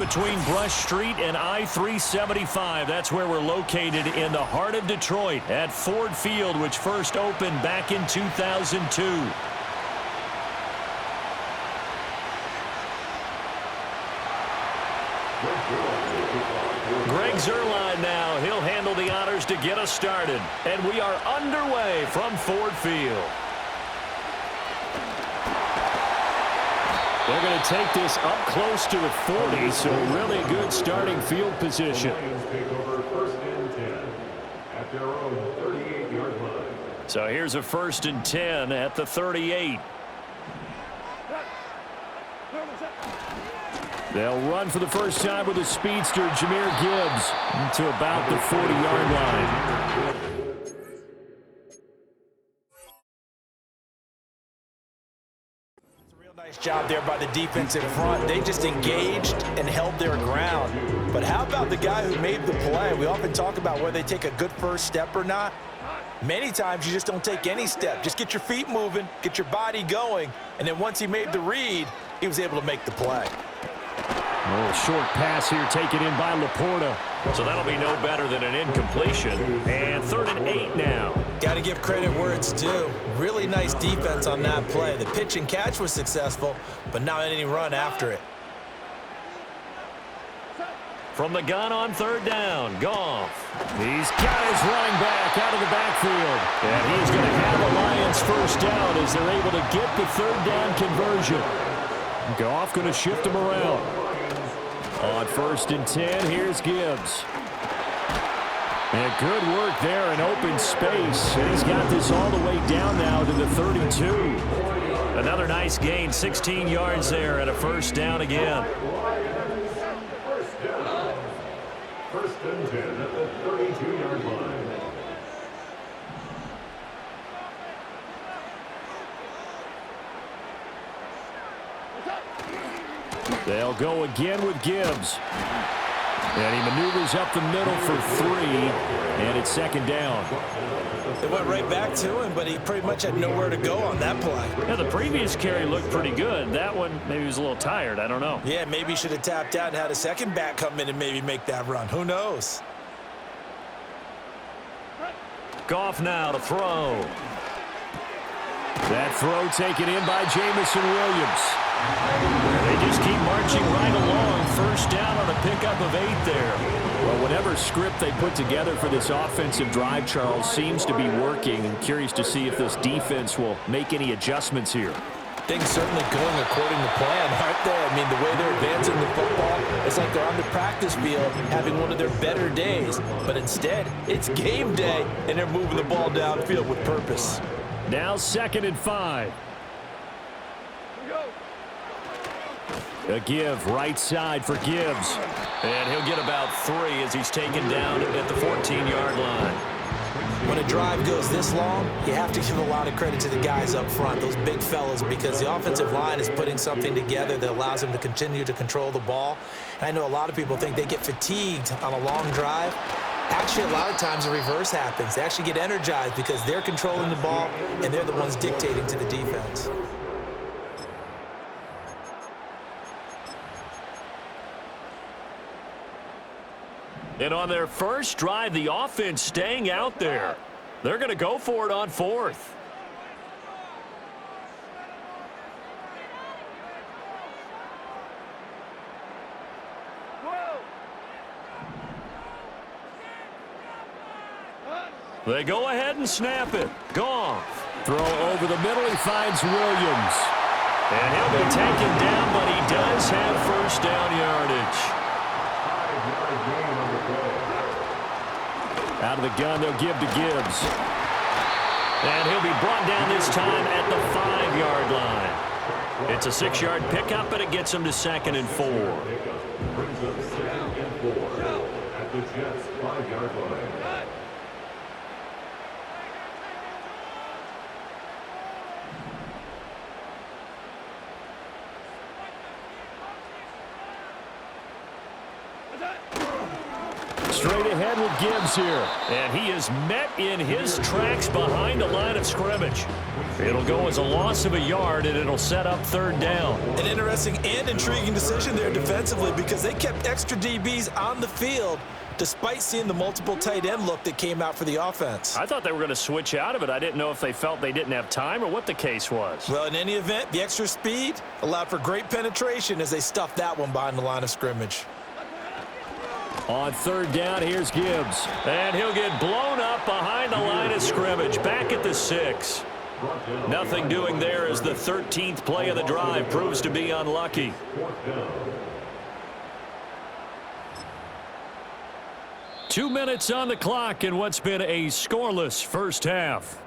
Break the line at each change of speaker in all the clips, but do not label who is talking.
Between Brush Street and I-375, that's where we're located in the heart of Detroit at Ford Field, which first opened back in 2002. Greg Zuerlein now. He'll handle the honors to get us started. And we are underway from Ford Field. They're going to take this up close to the 40, so really good starting field position. So here's a 1st and 10 at the 38. They'll run for the first time with a speedster, Jahmyr Gibbs, to about the 40-yard line.
Nice job there by the defense in front. They just engaged and held their ground. But how about the guy who made the play? We often talk about whether they take a good first step or not. Many times you just don't take any step. Just get your feet moving, get your body going, and then once he made the read, he was able to make the play.
A little short pass here taken in by Laporta. So that'll be no better than an incompletion. And 3rd and 8 now.
Got to give credit where it's due. Really nice defense on that play. The pitch and catch was successful, but not any run after it.
From the gun on 3rd down, Goff. He's got his running back out of the backfield. And he's going to have the Lions first down as they're able to get the 3rd down conversion. Goff going to shift him around. On 1st and 10, here's Gibbs. And good work there in open space. And he's got this all the way down now to the 32. Another nice gain, 16 yards there, and a 1st down again.
1st and 10 at the 32-yard line.
They'll go again with Gibbs. And he maneuvers up the middle for 3, and it's 2nd down.
They went right back to him, but he pretty much had nowhere to go on that play.
Yeah, the previous carry looked pretty good. That one, maybe he was a little tired. I don't know.
Yeah, maybe he should have tapped out and had a second back come in and maybe make that run. Who knows?
Goff now to throw. That throw taken in by Jamison Williams. They just keep marching right along. 1st down on a pickup of 8 there. Well, whatever script they put together for this offensive drive, Charles, seems to be working. I'm curious to see if this defense will make any adjustments here.
Things certainly going according to plan, aren't they? I mean, the way they're advancing the football, it's like they're on the practice field having one of their better days. But instead, it's game day, and they're moving the ball downfield with purpose.
Now 2nd and 5. A give right side for Gibbs. And he'll get about 3 as he's taken down at the 14-yard line.
When a drive goes this long, you have to give a lot of credit to the guys up front, those big fellas, because the offensive line is putting something together that allows them to continue to control the ball. And I know a lot of people think they get fatigued on a long drive. Actually, a lot of times the reverse happens. They actually get energized because they're controlling the ball and they're the ones dictating to the defense.
And on their first drive, the offense staying out there. They're going to go for it on 4th. They go ahead and snap it. Goff. Throw over the middle. He finds Williams. And he'll be taken down, but he does have 1st down yardage. Out of the gun, they'll give to Gibbs. And he'll be brought down this time at the 5-yard line. It's a 6-yard pickup, but it gets him to 2nd and 4.
Brings up 2nd and 4 at the Jets' 5-yard line.
Straight ahead with Gibbs here. And he is met in his tracks behind the line of scrimmage. It'll go as a loss of a yard, and it'll set up third down.
An interesting and intriguing decision there defensively because they kept extra DBs on the field despite seeing the multiple tight end look that came out for the offense.
I thought they were going to switch out of it. I didn't know if they felt they didn't have time or what the case was.
Well, in any event, the extra speed allowed for great penetration as they stuffed that one behind the line of scrimmage.
On third down, here's Gibbs. And he'll get blown up behind the line of scrimmage, back at the 6. Nothing doing there as the 13th play of the drive proves to be unlucky. 2 minutes on the clock in what's been a scoreless first half.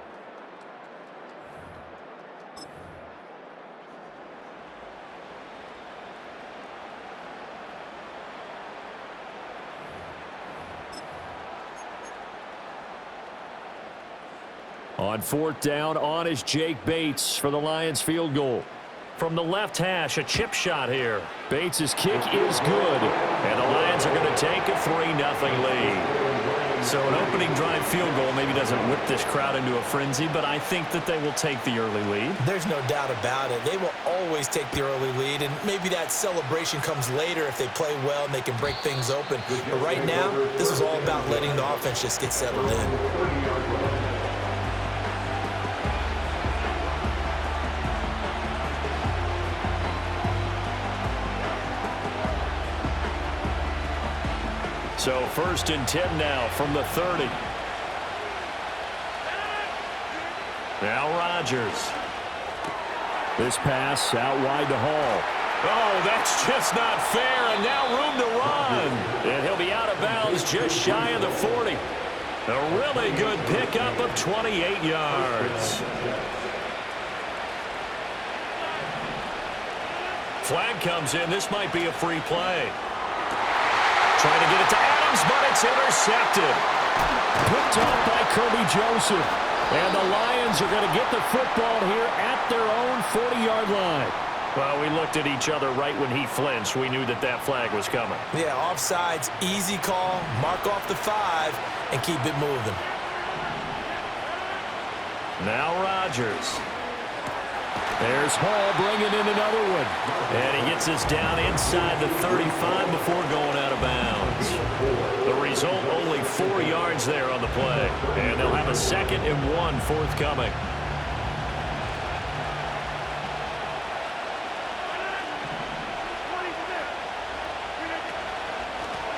On fourth down, on is Jake Bates for the Lions field goal. From the left hash, a chip shot here. Bates' kick is good, and the Lions are going to take a 3-0 lead. So an opening drive field goal maybe doesn't whip this crowd into a frenzy, but I think that they will take the early lead.
There's no doubt about it. They will always take the early lead, and maybe that celebration comes later if they play well and they can break things open. But right now, this is all about letting the offense just get settled in.
So 1st and 10 now from the 30. Now Rodgers. This pass out wide to Hall. Oh, that's just not fair, and now room to run. And he'll be out of bounds just shy of the 40. A really good pickup of 28 yards. Flag comes in. This might be a free play. Trying to get it to Adams, but it's intercepted. Picked off by Kirby Joseph. And the Lions are going to get the football here at their own 40-yard line. Well, we looked at each other right when he flinched. We knew that that flag was coming.
Yeah, offsides, easy call, mark off the 5, and keep it moving.
Now Rodgers. There's Hall bringing in another one. And he gets us down inside the 35 before going out of bounds. The result, only 4 yards there on the play. And they'll have a 2nd and 1 forthcoming.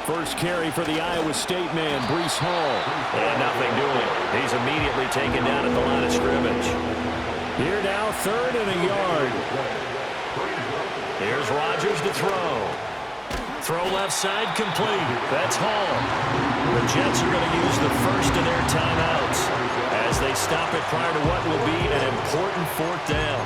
First carry for the Iowa State man, Breece Hall. And nothing doing. He's immediately taken down at the line of scrimmage. Here now, 3rd and a yard. Here's Rodgers to throw. Throw left side, complete. That's Hall. The Jets are going to use the first of their timeouts as they stop it prior to what will be an important 4th down.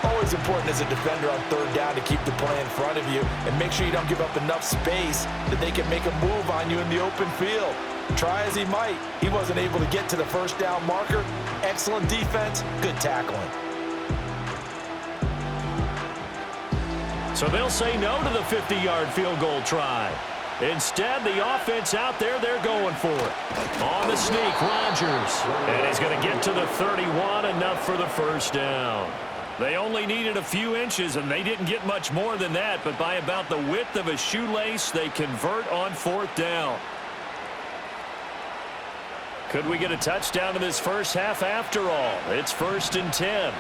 Always important as a defender on 3rd down to keep the play in front of you and make sure you don't give up enough space that they can make a move on you in the open field. Try as he might, he wasn't able to get to the 1st down marker. Excellent defense, good tackling.
So they'll say no to the 50-yard field goal try. Instead, the offense out there, they're going for it. On the sneak, Rodgers. And he's going to get to the 31, enough for the 1st down. They only needed a few inches, and they didn't get much more than that. But by about the width of a shoelace, they convert on 4th down. Could we get a touchdown in this first half after all? It's 1st and 10.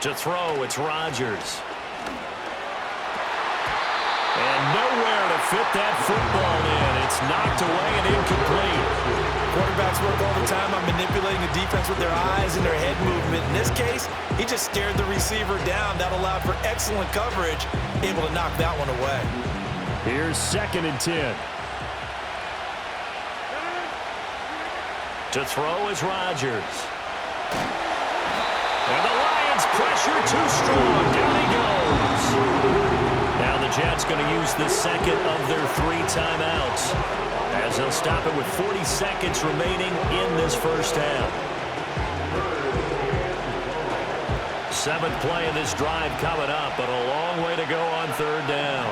To throw, it's Rodgers. And nowhere to fit that football in. It's knocked away and incomplete.
Quarterbacks work all the time on manipulating the defense with their eyes and their head movement. In this case, he just stared the receiver down. That allowed for excellent coverage, able to knock that one away.
Here's 2nd and 10. To throw is Rodgers. And the Lions pressure too strong. Down he goes. Now the Jets going to use the 2nd of their 3 timeouts as they'll stop it with 40 seconds remaining in this first half. 7th play of this drive coming up, but a long way to go on 3rd down.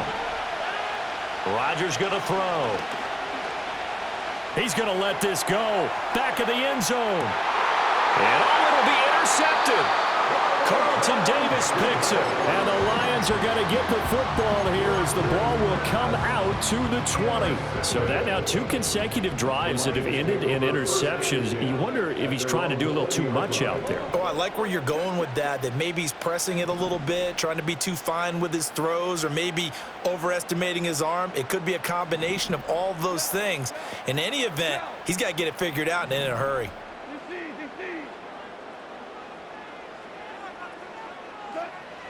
Rodgers going to throw. He's going to let this go. Back of the end zone. And it'll be intercepted. Carlton Davis picks it. And the Lions are going to get the football here as the ball will come out to the 20. So that now 2 consecutive drives that have ended in interceptions. You wonder if he's trying to do a little too much out there.
Oh, I like where you're going with that maybe he's pressing it a little bit, trying to be too fine with his throws, or maybe overestimating his arm. It could be a combination of all those things. In any event, he's got to get it figured out and in a hurry.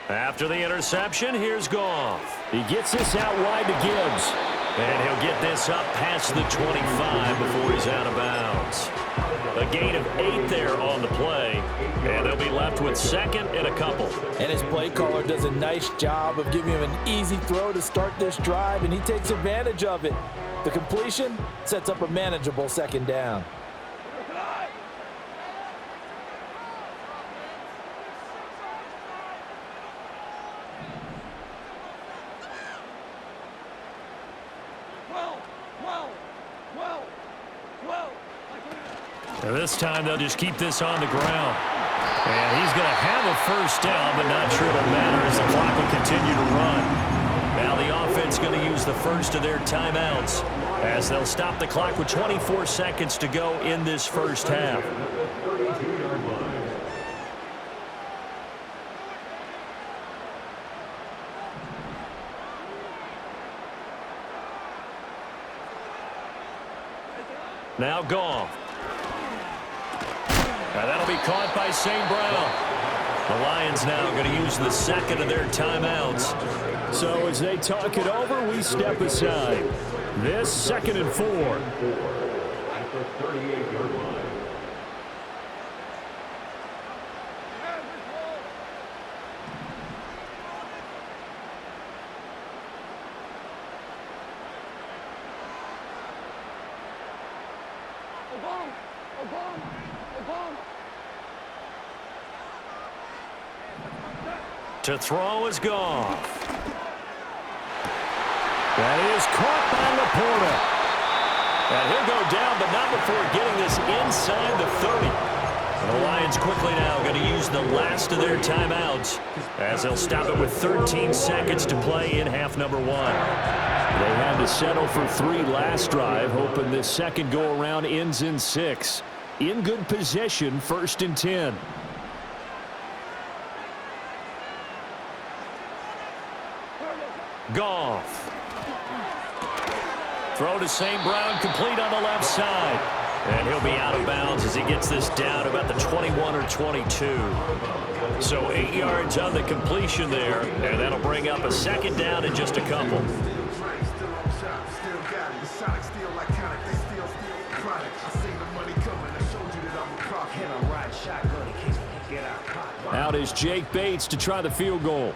After the interception, here's Goff. He gets this out wide to Gibbs. And he'll get this up past the 25 before he's out of bounds. A gain of 8 there on the play. And they'll be left with 2nd and a couple.
And his play caller does a nice job of giving him an easy throw to start this drive, and he takes advantage of it. The completion sets up a manageable 2nd down.
And this time they'll just keep this on the ground. And he's going to have a first down, but not sure it'll matter as the clock will continue to run. Now the offense going to use the first of their timeouts as they'll stop the clock with 24 seconds to go in this first half. Now Goff. Now that'll be caught by St. Brown. The Lions now going to use the 2nd of their timeouts. So as they talk it over, we step aside. This 2nd and 4.
At the 38-yard line.
To throw is Goff. That is caught by Laporta. And he'll go down, but not before getting this inside the 30. And the Lions quickly now going to use the last of their timeouts as they'll stop it with 13 seconds to play in half number 1. They had to settle for 3 last drive, hoping this second go-around ends in 6. In good position, 1st and 10. Goff. Throw to St. Brown, complete on the left side. And he'll be out of bounds as he gets this down about the 21 or 22. So 8 yards on the completion there, and that'll bring up a 2nd down in just a couple. Out is Jake Bates to try the field goal.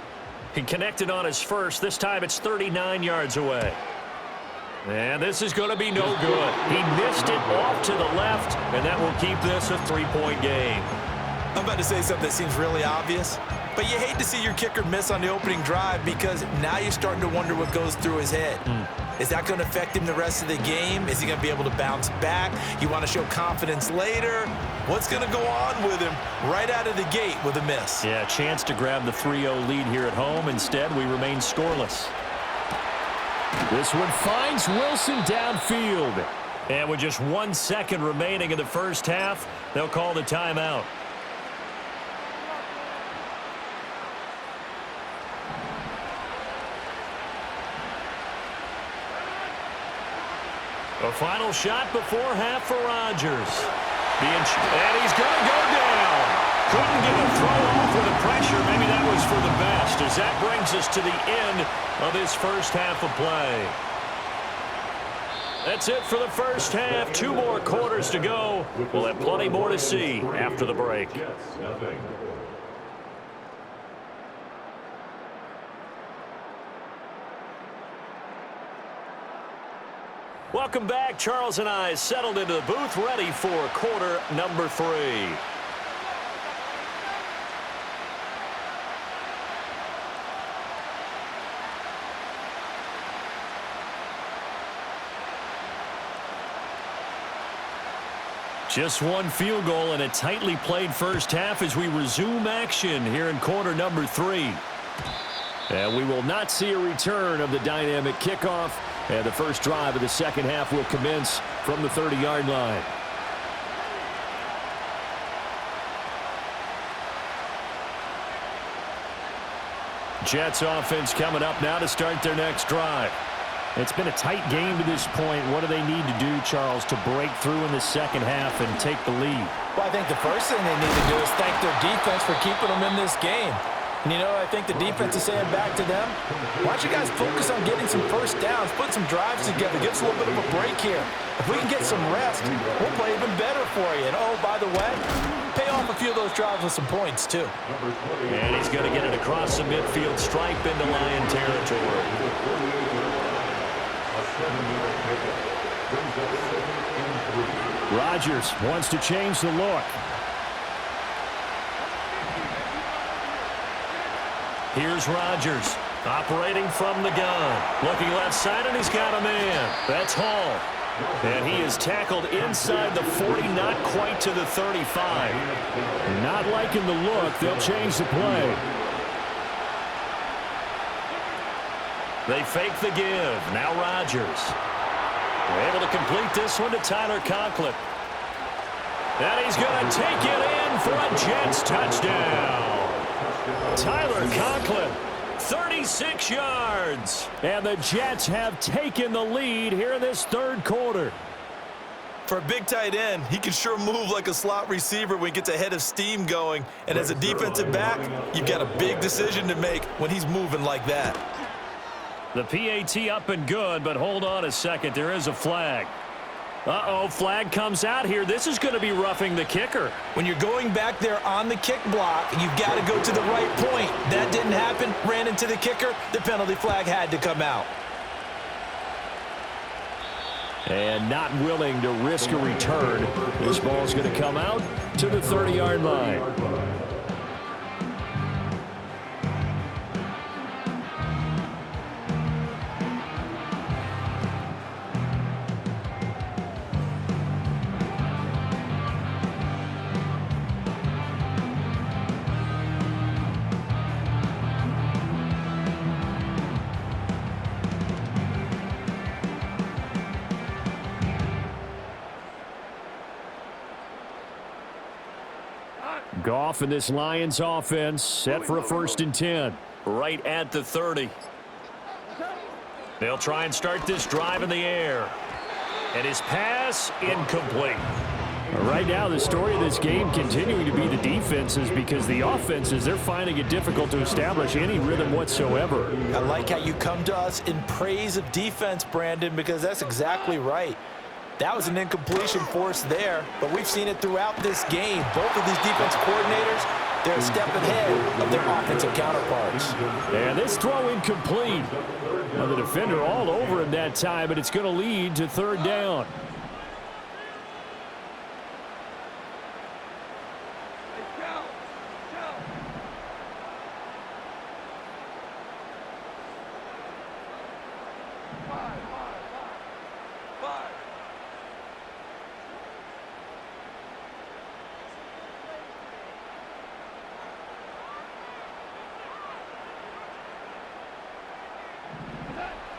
He connected on his first. This time it's 39 yards away. And this is going to be no good. He missed it off to the left, and that will keep this a 3-point game.
I'm about to say something that seems really obvious, but you hate to see your kicker miss on the opening drive because now you're starting to wonder what goes through his head. Is that going to affect him the rest of the game? Is he going to be able to bounce back? You want to show confidence later? What's going to go on with him right out of the gate with a miss?
Yeah, a chance to grab the 3-0 lead here at home. Instead, we remain scoreless. This one finds Wilson downfield. And with just 1 second remaining in the first half, they'll call the timeout. A final shot before half for Rodgers. And he's going to go down. Couldn't get a throw off with the pressure. Maybe that was for the best, as that brings us to the end of this first half of play. That's it for the first half. 2 more quarters to go. We'll have plenty more to see after the break. Welcome back. Charles and I settled into the booth, ready for quarter number 3. Just one field goal and a tightly played first half as we resume action here in quarter number 3. And we will not see a return of the dynamic kickoff. And the first drive of the second half will commence from the 30-yard line. Jets offense coming up now to start their next drive. It's been a tight game to this point. What do they need to do, Charles, to break through in the second half and take the lead?
Well, I think the first thing they need to do is thank their defense for keeping them in this game. And, you know, I think the defense is saying back to them, why don't you guys focus on getting some first downs, put some drives together, give us a little bit of a break here. If we can get some rest, we'll play even better for you. And, oh, by the way, pay off a few of those drives with some points, too.
And he's going to get it across the midfield stripe into Lion territory. Rodgers wants to change the look. Here's Rodgers operating from the gun. Looking left side, and he's got a man. That's Hall. And he is tackled inside the 40, not quite to the 35. Not liking the look. They'll change the play. They fake the give. Now Rodgers. Able to complete this one to Tyler Conklin. And he's going to take it in for a Jets touchdown. Tyler Conklin, 36 yards. And the Jets have taken the lead here in this third quarter.
For a big tight end, he can sure move like a slot receiver when he gets a head of steam going. And as a defensive back, you've got a big decision to make when he's moving like that.
The PAT up and good, but hold on a second. There is a flag. Uh-oh, flag comes out here. This is going to be roughing the kicker.
When you're going back there on the kick block, you've got to go to the right point. That didn't happen. Ran into the kicker. The penalty flag had to come out.
And not willing to risk a return. This ball's going to come out to the 30-yard line. Goff and this Lions offense set for a 1st and 10. Right at the 30. They'll try and start this drive in the air. And his pass incomplete. Right now, the story of this game continuing to be the defenses, because the offenses, they're finding it difficult to establish any rhythm whatsoever.
I like how you come to us in praise of defense, Brandon, because that's exactly right. That was an incompletion force there, but we've seen it throughout this game. Both of these defense coordinators, they're a step ahead of their offensive counterparts.
And this throw incomplete. Now the defender all over him that time, but it's going to lead to 3rd down.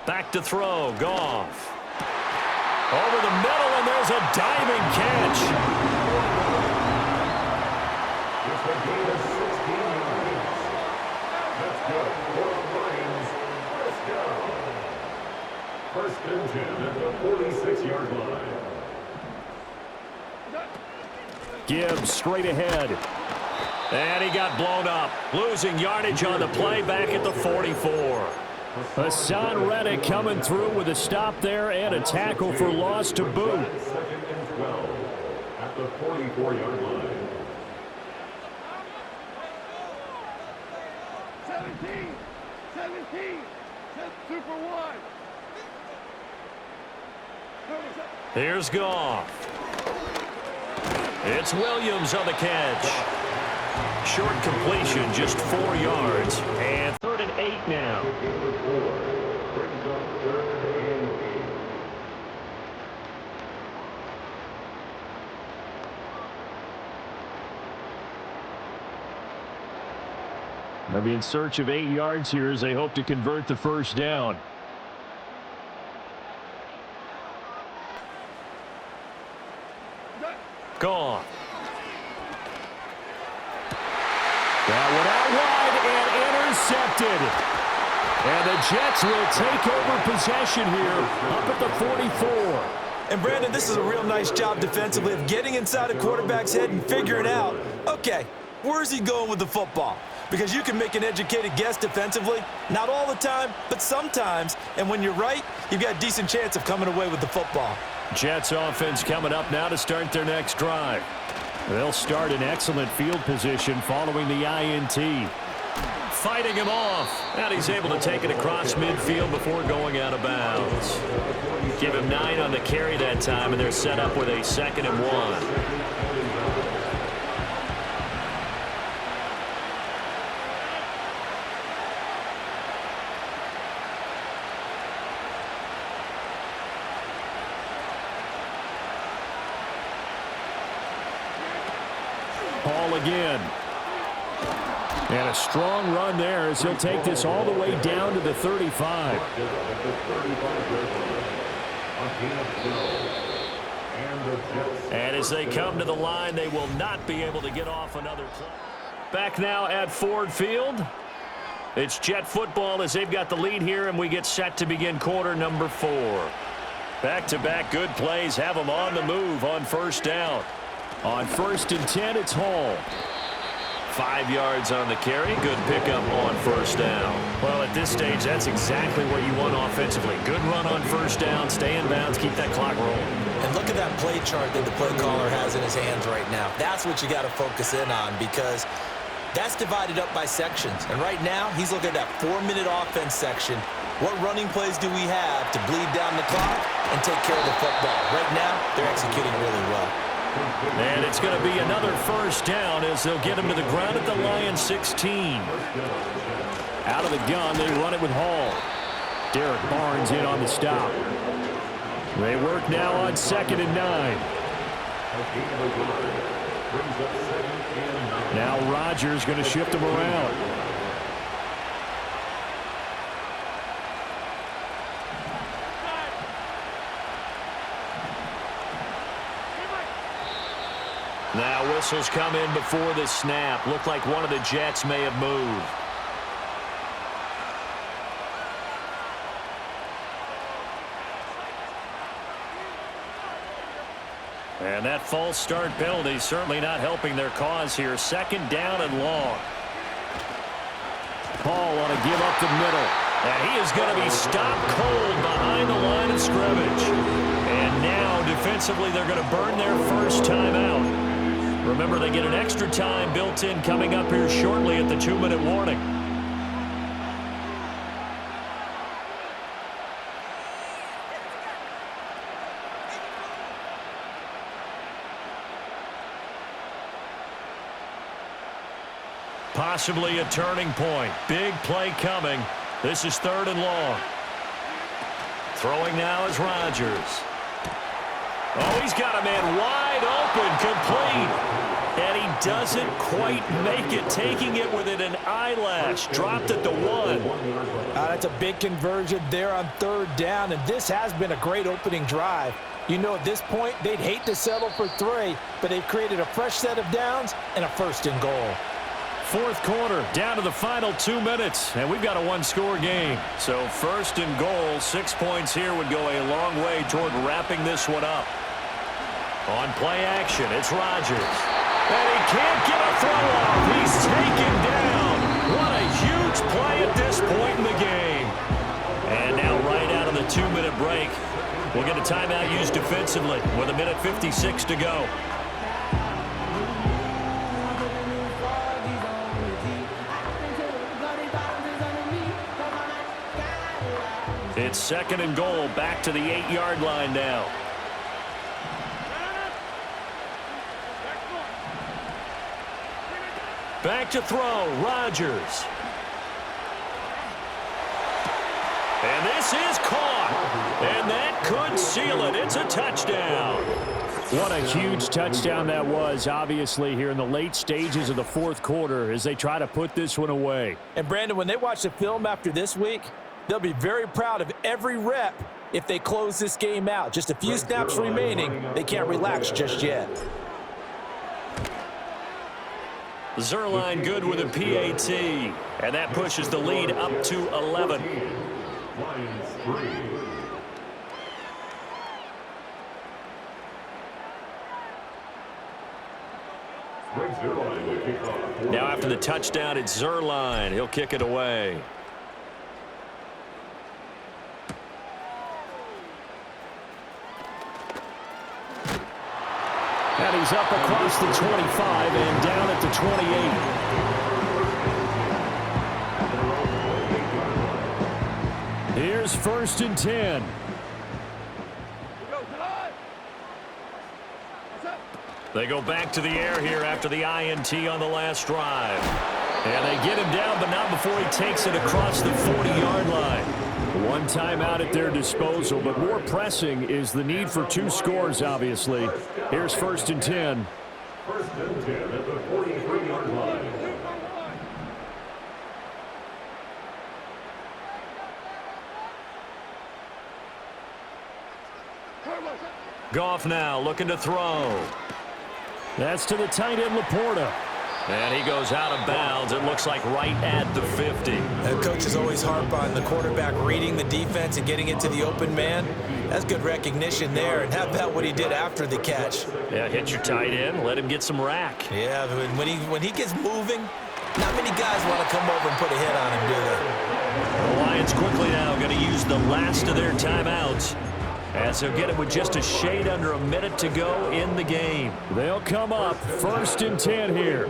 Back to throw, Goff. Over the middle, and there's a diving catch.
First and 10 at the 46-yard line.
Gibbs straight ahead. And he got blown up. Losing yardage on the play back at the 44. Hassan Reddick coming through with a stop there and a tackle for loss to boot.
2nd and 12 at the 44-yard line.
17, Super 1.
Here's Goff. It's Williams on the catch. Short completion, just 4 yards. And 3rd and 8 now. They'll be in search of 8 yards here as they hope to convert the first down. Gone. That one out wide and intercepted. And the Jets will take over possession here up at the 44.
And, Brandon, this is a real nice job defensively of getting inside a quarterback's head and figuring out, okay, where's he going with the football? Because you can make an educated guess defensively, not all the time, but sometimes. And when you're right, you've got a decent chance of coming away with the football.
Jets offense coming up now to start their next drive. They'll start in excellent field position following the INT. Fighting him off, and he's able to take it across midfield before going out of bounds. Give him 9 on the carry that time, and they're set up with a 2nd and 1. Ball again. And a strong run there as he'll take this all the way down to the 35. And as they come to the line, they will not be able to get off another play. Back now at Ford Field. It's Jet football as they've got the lead here, and we get set to begin quarter number 4. Back-to-back good plays have them on the move on first down. On 1st and 10, it's Hall. 5 yards on the carry. Good pickup on first down. Well, at this stage, that's exactly what you want offensively. Good run on first down. Stay in bounds. Keep that clock rolling.
And look at that play chart that the play caller has in his hands right now. That's what you got to focus in on because that's divided up by sections. And right now, he's looking at that 4-minute offense section. What running plays do we have to bleed down the clock and take care of the football? Right now, they're executing really well.
And it's going to be another first down as they'll get him to the ground at the Lions 16. Out of the gun, they run it with Hall. Derek Barnes in on the stop. They work now on 2nd and 9. Now Rodgers going to shift him around. Now whistles come in before the snap. Looked like one of the Jets may have moved. And that false start penalty certainly not helping their cause here. 2nd down and long. Paul on a give up the middle. And he is going to be stopped cold behind the line of scrimmage. And now defensively they're going to burn their first timeout. Remember, they get an extra time built in coming up here shortly at the 2-minute warning. Possibly a turning point. Big play coming. This is 3rd and long. Throwing now is Rodgers. Oh, he's got a man wide open, complete. And he doesn't quite make it, taking it within an eyelash. Dropped at the 1.
That's a big conversion there on 3rd down, and this has been a great opening drive. You know, at this point, they'd hate to settle for 3, but they've created a fresh set of downs and a 1st and goal.
4th quarter, down to the final 2 minutes, and we've got a 1-score game. So 1st and goal, 6 points here would go a long way toward wrapping this one up. On play action, it's Rodgers. And he can't get a throw off. He's taken down. What a huge play at this point in the game. And now right out of the 2-minute break, we'll get a timeout used defensively with 1:56 to go. It's 2nd and goal, back to the 8-yard line now. Back to throw, Rodgers. And this is caught. And that could seal it. It's a touchdown. What a huge touchdown that was, obviously, here in the late stages of the fourth quarter as they try to put this one away.
And, Brandon, when they watch the film after this week, they'll be very proud of every rep if they close this game out. Just a few snaps remaining. They can't relax just yet.
Zerline good with a PAT, and that pushes the lead up to 11.
Lions 3.
Now after the touchdown, it's Zerline. He'll kick it away. And he's up across the 25 and down at the 28. Here's 1st and 10. They go back to the air here after the INT on the last drive. And they get him down, but not before he takes it across the 40-yard line. One timeout at their disposal, but more pressing is the need for 2 scores, obviously. Here's 1st and 10.
1st and 10 at the 43-yard line.
Goff now looking to throw. That's to the tight end, Laporta. And he goes out of bounds. It looks like right at the 50.
The coaches always harp on the quarterback reading the defense and getting it to the open man. That's good recognition there. And how about what he did after the catch?
Yeah, hit your tight end. Let him get some rack.
Yeah, when he gets moving, not many guys want to come over and put a hit on him, do they?
The Lions quickly now going to use the last of their timeouts, as they'll get it with just a shade under a minute to go in the game. They'll come up 1st and 10 here.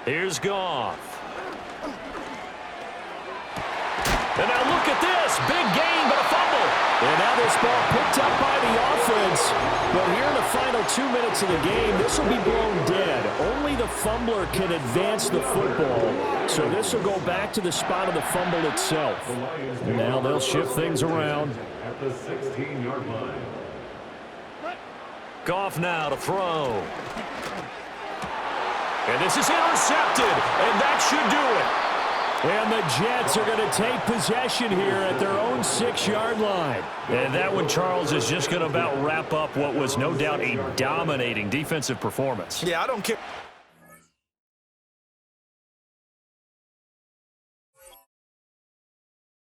Here's Goff. And now look at this. Big gain, but a fumble. And now this ball picked up by the offense. But here in the final 2 minutes of the game, this will be blown dead. Only the fumbler can advance the football. So this will go back to the spot of the fumble itself. Now they'll shift things around.
At the 16-yard line.
Goff now to throw. And this is intercepted. And that should do it. And the Jets are going to take possession here at their own 6-yard line. And that one, Charles, is just going to about wrap up what was no doubt a dominating defensive performance.
Yeah, I don't care.